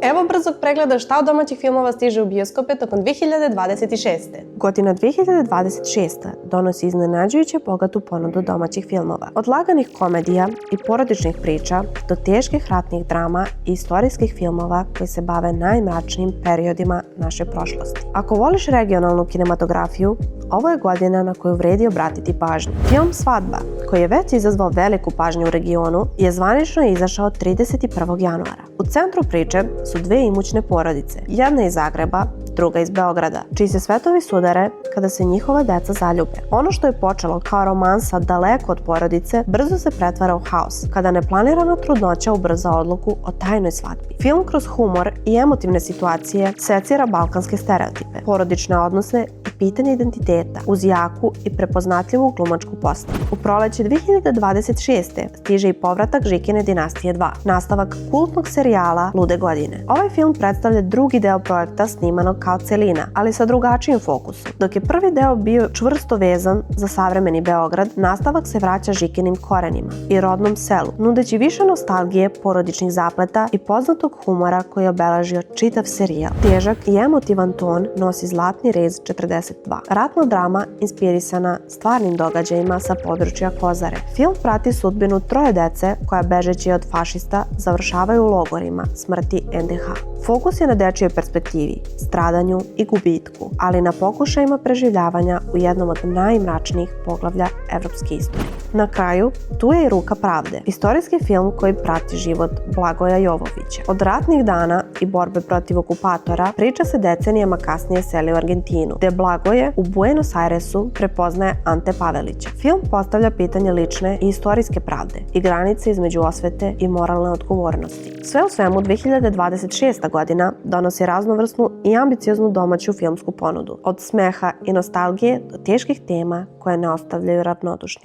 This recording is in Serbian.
Evo brzog pregleda šta od domaćih filmova stiže u bioskope tokom 2026. Godina 2026. donosi iznenađujuće bogatu ponudu domaćih filmova. Od laganih komedija i porodičnih priča do teških ratnih drama i istorijskih filmova koji se bave najmračnijim periodima naše prošlosti. Ako voliš regionalnu kinematografiju, ovo je godina na koju vredi obratiti pažnju. Film Svadba, koji je već izazvao veliku pažnju u regionu, je zvanično izašao 31. januara. U centru priče su dve imućne porodice, jedna iz Zagreba, druga iz Beograda, čiji se svetovi sudare kada se njihova deca zaljube. Ono što je počelo kao romansa daleko od porodice, brzo se pretvara u haos, kada neplanirana trudnoća ubrza odluku o tajnoj svadbi. Film kroz humor i emotivne situacije secira balkanske stereotipe, porodične odnose i pitanje identiteta uz jaku i prepoznatljivu glumačku postavu. U proleće 2026. stiže i povratak Žikine dinastije 2, nastavak kultnog serijala Lude godine. Ovaj film predstavlja drugi deo projekta snimanog kao celina, ali sa drugačijim fokusom. Dok je prvi deo bio čvrsto vezan za savremeni Beograd, nastavak se vraća Žikinim korenima i rodnom selu, nudeći više nostalgije, porodičnih zapleta i poznatog humora koji je obeležio čitav serijal. Težak i emotivan ton nosi zlatni rez 42. Ratna drama inspirisana stvarnim događajima sa područja Kozare. Film prati sudbinu troje dece koja bežeći od fašista završavaju u logorima smrti NDH. Fokus je na dečijoj perspektivi, stradanju i gubitku, ali na pokušajima preživljavanja u jednom od najmračnijih poglavlja evropske istorije. Na kraju, tu je i Ruka pravde, istorijski film koji prati život Blagoja Jovovića. Od ratnih dana i borbe protiv okupatora priča se decenijama kasnije seli u Argentinu, gde Blagoje u Buenos Airesu prepoznaje Ante Pavelića. Film postavlja pitanje lične i istorijske pravde i granice između osvete i moralne odgovornosti. Sve u svemu, 2026. godina donosi raznovrsnu i ambicioznu domaću filmsku ponudu, od smeha i nostalgije do teških tema koje ne ostavljaju ravnodušnim.